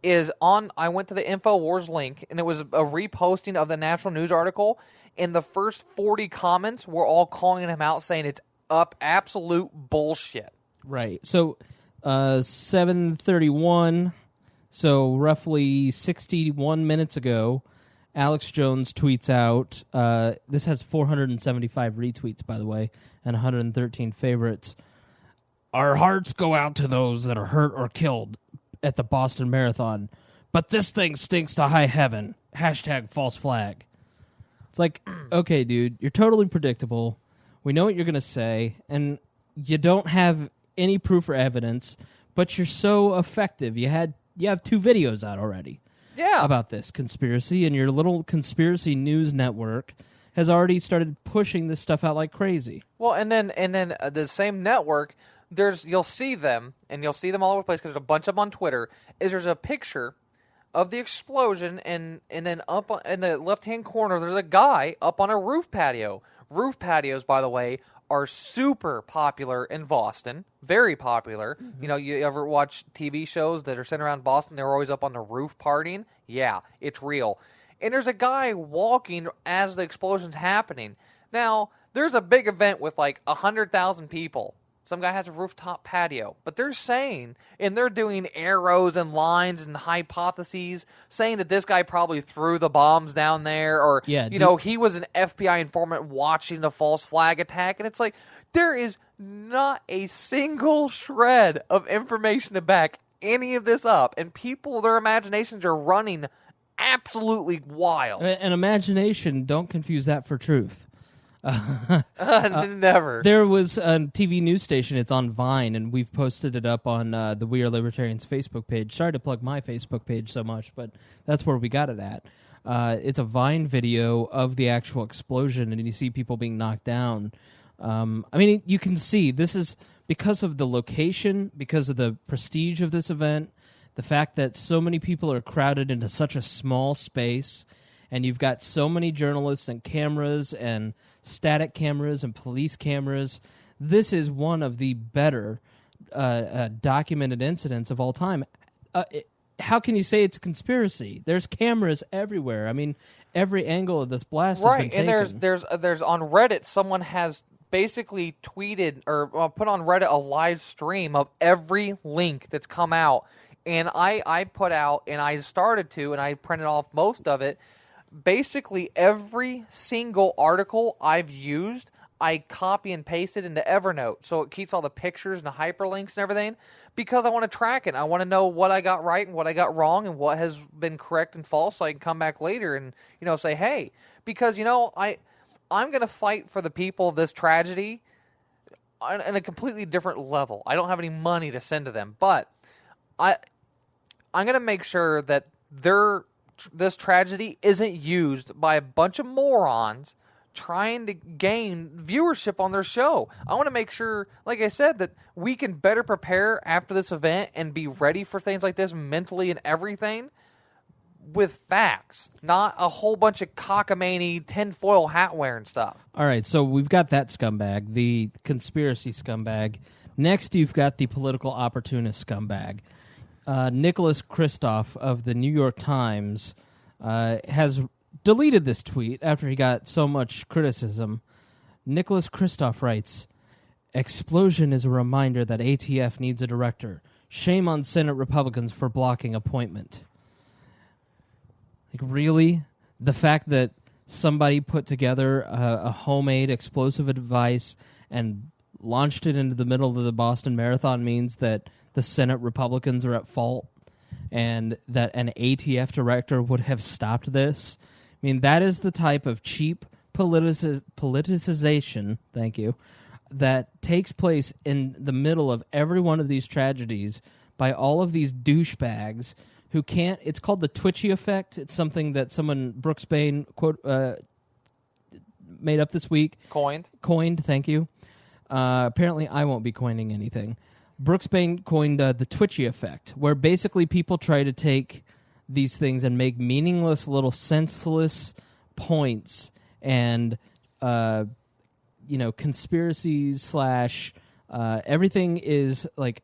is I went to the InfoWars link, and it was a reposting of the National News article, and the first 40 comments were all calling him out, saying it's absolute bullshit. Right. So 7:31, so roughly 61 minutes ago, Alex Jones tweets out, this has 475 retweets, by the way, and 113 favorites. Our hearts go out to those that are hurt or killed at the Boston Marathon, but this thing stinks to high heaven. # false flag. It's like, okay, dude, you're totally predictable. We know what you're going to say, and you don't have any proof or evidence, but you're so effective. You have 2 videos out already. Yeah. About this conspiracy, and your little conspiracy news network has already started pushing this stuff out like crazy. Well, and then the same network, you'll see them all over the place because there's a bunch of them on Twitter. There's a picture of the explosion, and then up in the left-hand corner, there's a guy up on a roof patio. Roof patios, by the way, are super popular in Boston, very popular. Mm-hmm. You ever watch TV shows that are centered around Boston? They're always up on the roof partying. Yeah, it's real. And there's a guy walking as the explosion's happening. Now, there's a big event with like 100,000 people. Some guy has a rooftop patio. But they're saying, and they're doing arrows and lines and hypotheses, saying that this guy probably threw the bombs down there, or, he was an FBI informant watching the false flag attack. And it's like, there is not a single shred of information to back any of this up. And people, their imaginations are running absolutely wild. And imagination, don't confuse that for truth. Never. There was a TV news station. It's on Vine, and we've posted it up on the We Are Libertarians Facebook page. Sorry to plug my Facebook page so much, but that's where we got it at. It's a Vine video of the actual explosion, and you see people being knocked down. You can see this is because of the location, because of the prestige of this event, the fact that so many people are crowded into such a small space, and you've got so many journalists and cameras and static cameras and police cameras. This is one of the better documented incidents of all time. How can you say it's a conspiracy? There's cameras everywhere. I mean, every angle of this blast has been taken. And there's on Reddit, someone has basically tweeted or put on Reddit a live stream of every link that's come out. And I put out, and I started to, and I printed off most of it. Basically, every single article I've used, I copy and paste it into Evernote, so it keeps all the pictures and the hyperlinks and everything, because I want to track it. I want to know what I got right and what I got wrong and what has been correct and false, so I can come back later and, say, hey, because, I'm going to fight for the people of this tragedy on a completely different level. I don't have any money to send to them, but I'm going to make sure that this tragedy isn't used by a bunch of morons trying to gain viewership on their show. I want to make sure, like I said, that we can better prepare after this event and be ready for things like this mentally and everything with facts, not a whole bunch of cockamamie tinfoil hat wearing stuff. All right, so we've got that scumbag, the conspiracy scumbag. Next, you've got the political opportunist scumbag. Nicholas Kristof of the New York Times has deleted this tweet after he got so much criticism. Nicholas Kristof writes, "Explosion is a reminder that ATF needs a director. Shame on Senate Republicans for blocking appointment." Like, really? The fact that somebody put together a homemade explosive device and launched it into the middle of the Boston Marathon means that the Senate Republicans are at fault and that an ATF director would have stopped this? I mean, that is the type of cheap politicization, thank you, that takes place in the middle of every one of these tragedies by all of these douchebags who can't. It's called the Twitchy effect. It's something that Brooks Bain made up this week. Coined, thank you. Apparently I won't be coining anything. Brooks Bain coined the Twitchy effect, where basically people try to take these things and make meaningless little senseless points and conspiracies / everything is like,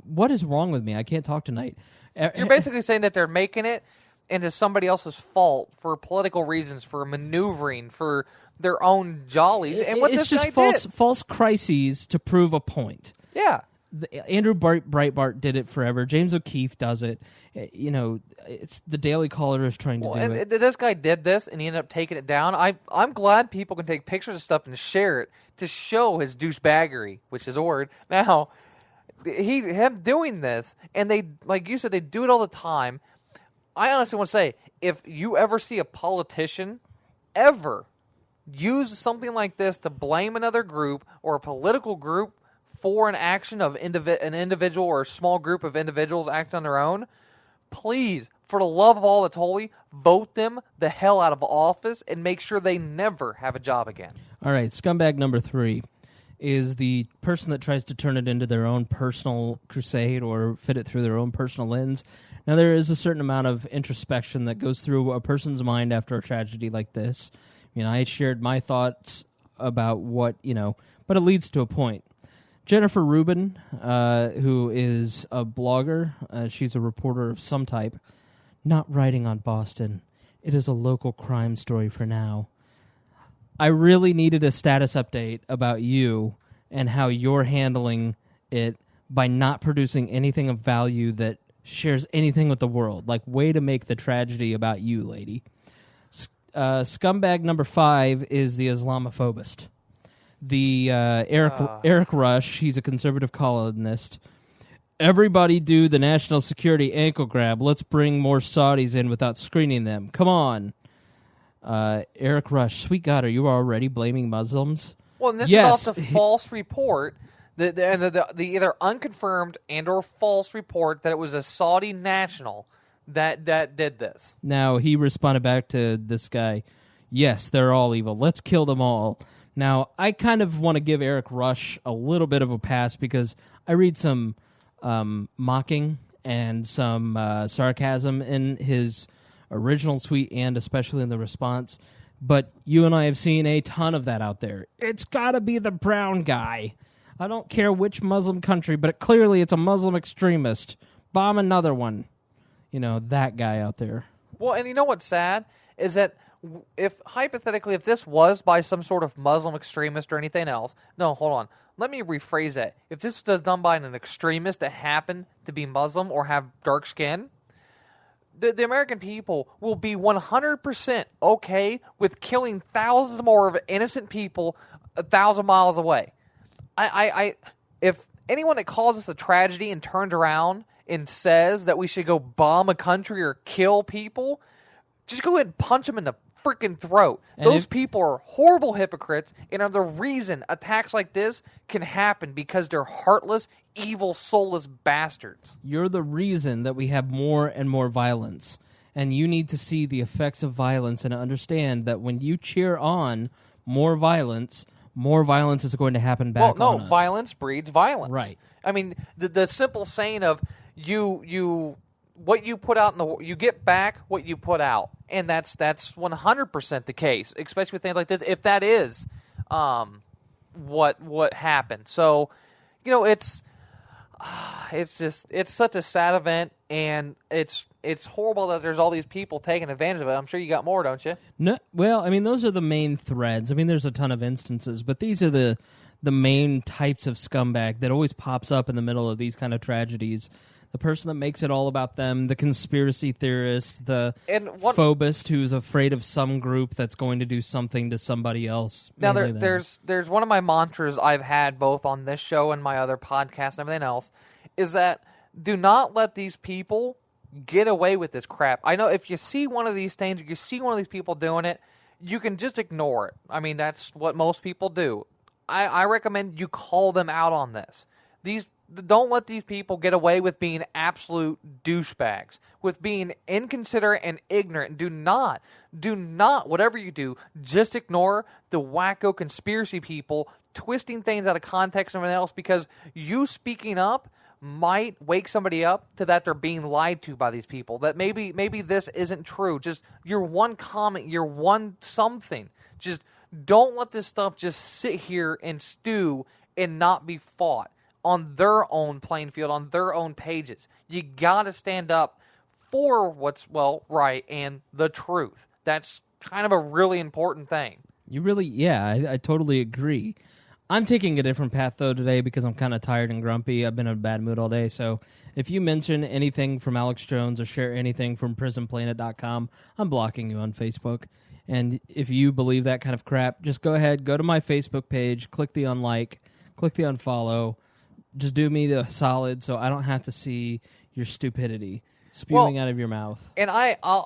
what is wrong with me? I can't talk tonight. You're basically saying that they're making it into somebody else's fault for political reasons, for maneuvering, for their own jollies. And what it's this just guy did. false crises to prove a point. Yeah. Andrew Breitbart did it forever. James O'Keefe does it. It's the Daily Caller is trying to do it. This guy did this, and he ended up taking it down. I'm glad people can take pictures of stuff and share it to show his douchebaggery, which is a word. Now, him doing this, and they, like you said, they do it all the time. I honestly want to say, if you ever see a politician ever use something like this to blame another group or a political group for an action of an individual or a small group of individuals acting on their own, please, for the love of all that's holy, vote them the hell out of office and make sure they never have a job again. All right, scumbag number 3 is the person that tries to turn it into their own personal crusade or fit it through their own personal lens. Now, there is a certain amount of introspection that goes through a person's mind after a tragedy like this. I shared my thoughts about what, but it leads to a point. Jennifer Rubin, who is a blogger, she's a reporter of some type, not writing on Boston. It is a local crime story for now. I really needed a status update about you and how you're handling it by not producing anything of value that shares anything with the world. Like, way to make the tragedy about you, lady. Scumbag number 5 is the Islamophobist. The Eric Rush, he's a conservative columnist. Everybody do the national security ankle grab. Let's bring more Saudis in without screening them. Come on. Eric Rush, sweet God, are you already blaming Muslims? Well, and this is off the false report, the either unconfirmed and or false report that it was a Saudi national that did this. Now, he responded back to this guy, yes, they're all evil. Let's kill them all. Now, I kind of want to give Eric Rush a little bit of a pass because I read some mocking and some sarcasm in his original tweet and especially in the response. But you and I have seen a ton of that out there. It's got to be the brown guy. I don't care which Muslim country, but clearly it's a Muslim extremist. Bomb another one. That guy out there. Well, and you know what's sad is that if this was by some sort of Muslim extremist or anything else, no, hold on. Let me rephrase that. If this was done by an extremist that happened to be Muslim or have dark skin, the American people will be 100% okay with killing thousands more of innocent people 1,000 miles away. If anyone that calls this a tragedy and turns around and says that we should go bomb a country or kill people, just go ahead and punch them in the freaking throat. And Those people are horrible hypocrites and are the reason attacks like this can happen, because they're heartless, evil, soulless bastards. You're the reason that we have more and more violence. And you need to see the effects of violence and understand that when you cheer on more violence is going to happen back on us. Violence breeds violence. Right. I mean, the simple saying of what you put out you get back what you put out, and that's 100% the case, especially with things like this. If that is what happened, so it's such a sad event, and it's horrible that there's all these people taking advantage of it. I'm sure you got more, don't you? No, well, I mean, those are the main threads. I mean, there's a ton of instances, but these are the main types of scumbag that always pops up in the middle of these kind of tragedies. The person that makes it all about them, the conspiracy theorist, the phobist who's afraid of some group that's going to do something to somebody else. Now, there's one of my mantras I've had both on this show and my other podcast and everything else, is that do not let these people get away with this crap. I know if you see one of these things, you see one of these people doing it, you can just ignore it. I mean, that's what most people do. I recommend you call them out on this. Don't let these people get away with being absolute douchebags, with being inconsiderate and ignorant. Do not, whatever you do, just ignore the wacko conspiracy people twisting things out of context and everything else, because you speaking up might wake somebody up to that they're being lied to by these people, that maybe this isn't true. Just your one comment, your one something. Just don't let this stuff just sit here and stew and not be fought on their own playing field, on their own pages. You got to stand up for what's, right and the truth. That's kind of a really important thing. I totally agree. I'm taking a different path, though, today because I'm kind of tired and grumpy. I've been in a bad mood all day. So if you mention anything from Alex Jones or share anything from prisonplanet.com, I'm blocking you on Facebook. And if you believe that kind of crap, just go ahead, go to my Facebook page, click the unlike, click the unfollow. Just do me the solid so I don't have to see your stupidity spewing out of your mouth. And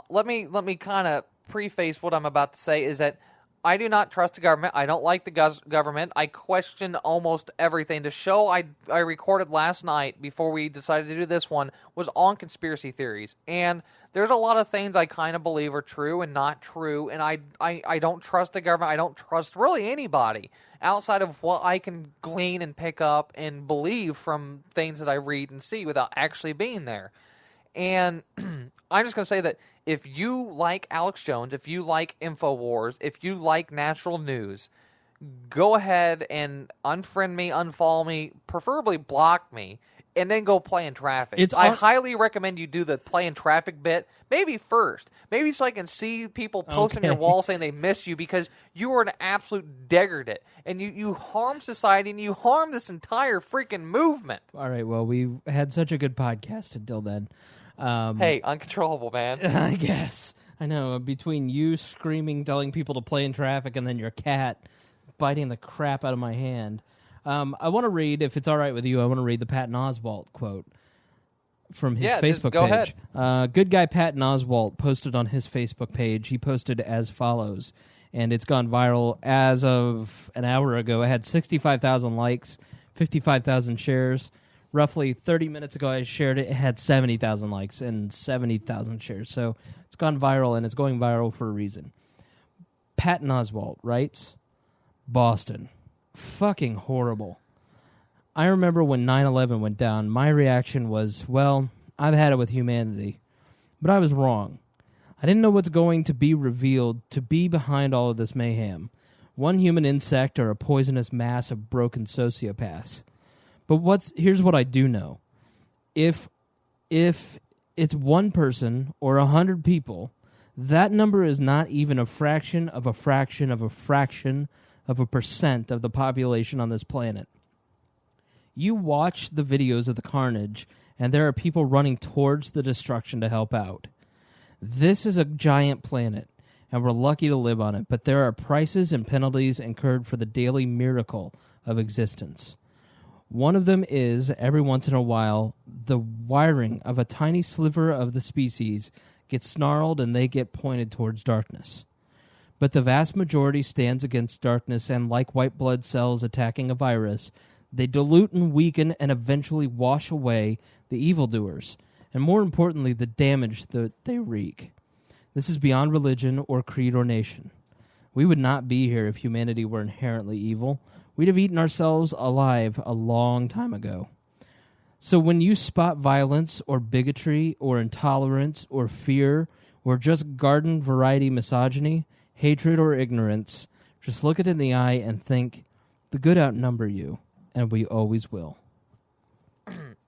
let me kind of preface what I'm about to say is that I do not trust the government. I don't like the government. I question almost everything. The show I recorded last night before we decided to do this one was on conspiracy theories. And there's a lot of things I kind of believe are true and not true. And I don't trust the government. I don't trust really anybody outside of what I can glean and pick up and believe from things that I read and see without actually being there. And I'm just going to say that if you like Alex Jones, if you like InfoWars, if you like natural news, go ahead and unfriend me, unfollow me, preferably block me, and then go play in traffic. I highly recommend you do the play in traffic bit, maybe first. Maybe so I can see people posting your wall saying they miss you because you are an absolute degradate. And you harm society and you harm this entire freaking movement. All right, well, we had such a good podcast until then. Hey, uncontrollable, man. I guess. I know. Between you screaming, telling people to play in traffic, and then your cat biting the crap out of my hand. I want to read, if it's all right with you, I want to read the Patton Oswalt quote from his Facebook page. Ahead. Good guy Patton Oswalt posted on his Facebook page. He posted as follows, and it's gone viral as of an hour ago. It had 65,000 likes, 55,000 shares. Roughly 30 minutes ago, I shared it. It had 70,000 likes and 70,000 shares. So it's gone viral, and it's going viral for a reason. Patton Oswalt writes, Boston. Fucking horrible. I remember when 9/11 went down, my reaction was, well, I've had it with humanity. But I was wrong. I didn't know what's going to be revealed to be behind all of this mayhem. One human insect or a poisonous mass of broken sociopaths. But here's what I do know. If it's one person or 100 people, that number is not even a fraction of a fraction of a fraction of a percent of the population on this planet. You watch the videos of the carnage, and there are people running towards the destruction to help out. This is a giant planet, and we're lucky to live on it, but there are prices and penalties incurred for the daily miracle of existence. One of them is, every once in a while, the wiring of a tiny sliver of the species gets snarled and they get pointed towards darkness. But the vast majority stands against darkness, and like white blood cells attacking a virus, they dilute and weaken and eventually wash away the evildoers, and more importantly, the damage that they wreak. This is beyond religion or creed or nation. We would not be here if humanity were inherently evil. We'd have eaten ourselves alive a long time ago. So when you spot violence or bigotry or intolerance or fear or just garden variety misogyny, hatred or ignorance, just look it in the eye and think, the good outnumber you, and we always will.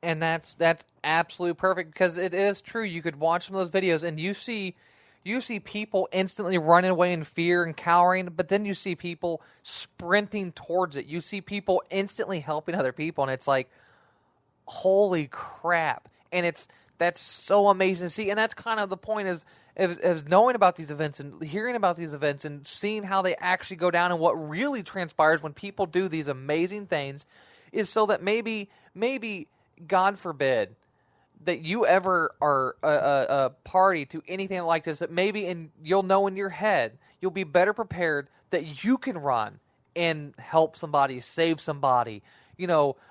And that's absolutely perfect, because it is true. You could watch some of those videos and you see people instantly running away in fear and cowering, but then you see people sprinting towards it. You see people instantly helping other people, and it's like, holy crap. And that's so amazing to see. And that's kind of the point is knowing about these events and hearing about these events and seeing how they actually go down and what really transpires when people do these amazing things, is so that maybe God forbid, that you ever are a party to anything like this, that maybe you'll know in your head, you'll be better prepared that you can run and help somebody, save somebody,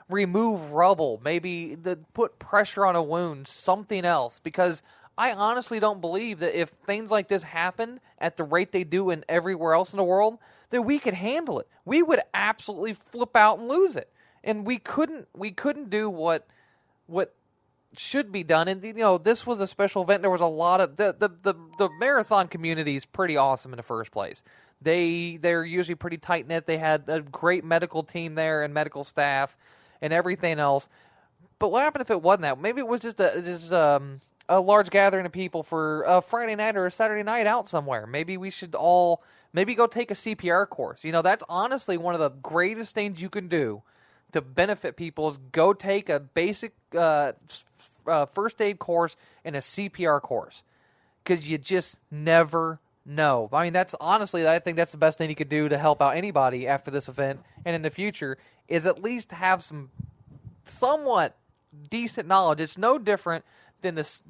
remove rubble, maybe put pressure on a wound, something else. Because I honestly don't believe that if things like this happen at the rate they do in everywhere else in the world, that we could handle it. We would absolutely flip out and lose it. And we couldn't do what should be done. And this was a special event. There was a lot of the marathon community is pretty awesome in the first place. They're usually pretty tight knit. They had a great medical team there and medical staff and everything else. But what happened if it wasn't that? Maybe it was just a large gathering of people for a Friday night or a Saturday night out somewhere. Maybe we should all go take a CPR course. That's honestly one of the greatest things you can do to benefit people, is go take a basic first aid course and a CPR course, because you just never know. I mean, I think that's the best thing you could do to help out anybody after this event and in the future, is at least have some somewhat decent knowledge. It's no different than this,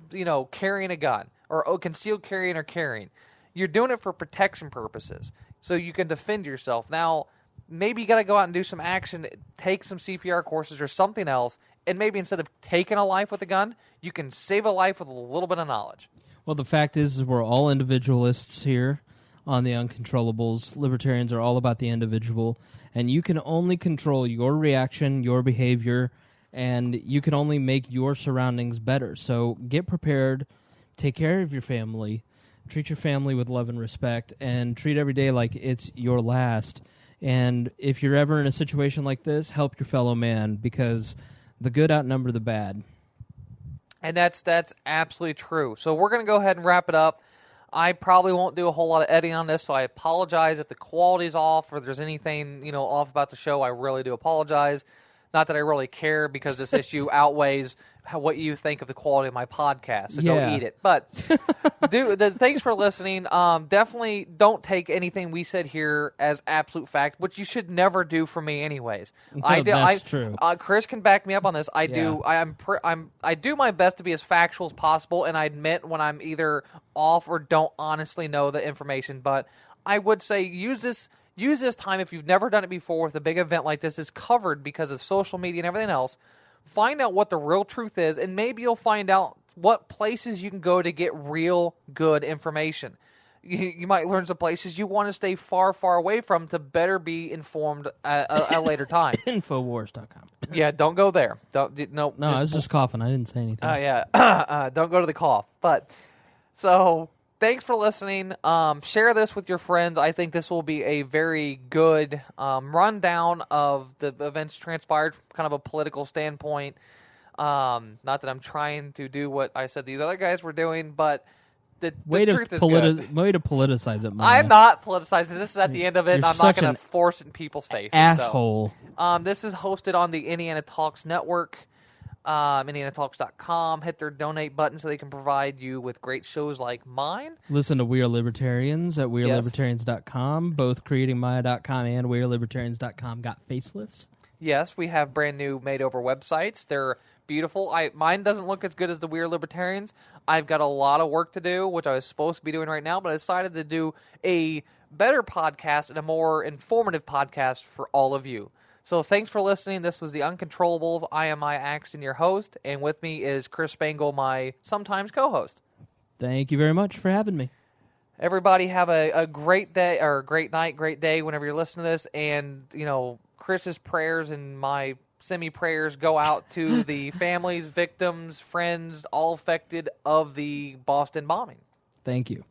carrying a gun or concealed carrying or carrying. You're doing it for protection purposes, so you can defend yourself. Now, maybe you got to go out and do some action, take some CPR courses or something else, and maybe instead of taking a life with a gun, you can save a life with a little bit of knowledge. Well, the fact is we're all individualists here on the Uncontrollables. Libertarians are all about the individual, and you can only control your reaction, your behavior, and you can only make your surroundings better. So get prepared, take care of your family, treat your family with love and respect, and treat every day like it's your last. And if you're ever in a situation like this, help your fellow man, because the good outnumber the bad. And that's absolutely true. So we're going to go ahead and wrap it up. I probably won't do a whole lot of editing on this, so I apologize if the quality's off or there's anything off about the show. I really do apologize. Not that I really care, because this issue outweighs what you think of the quality of my podcast, so go eat it. But thanks for listening. Definitely don't take anything we said here as absolute fact, which you should never do for me anyways. That's true. Chris can back me up on this. I do my best to be as factual as possible, and I admit when I'm either off or don't honestly know the information. But I would say use this time, if you've never done it before with a big event like this, is covered because of social media and everything else. Find out what the real truth is, and maybe you'll find out what places you can go to get real good information. You might learn some places you want to stay far, far away from to better be informed at a later time. Infowars.com. Yeah, don't go there. No, I was just coughing. I didn't say anything. Don't go to the cough. But so thanks for listening. Share this with your friends. I think this will be a very good rundown of the events transpired from kind of a political standpoint. Not that I'm trying to do what I said these other guys were doing, but the truth is good. Way to politicize it, man. I'm not politicizing. This is at the end of it. I'm not going to force it in people's faces. Asshole. So, this is hosted on the Indiana Talks Network. IndianaTalks.com. Hit their donate button so they can provide you with great shows like mine. Listen to We Are Libertarians at WeareLibertarians.com. Both CreatingMaya.com and WeareLibertarians.com got facelifts. Yes, we have brand new made-over websites. They're beautiful. Mine doesn't look as good as the Weird Libertarians. I've got a lot of work to do, which I was supposed to be doing right now, but I decided to do a better podcast and a more informative podcast for all of you. So thanks for listening. This was the Uncontrollables. I am Maya Axton, your host, and with me is Chris Spangle, my sometimes co-host. Thank you very much for having me. Everybody have a great day, or great night, great day whenever you're listening to this, and, Chris's prayers and my semi-prayers go out to the families, victims, friends, all affected of the Boston bombing. Thank you.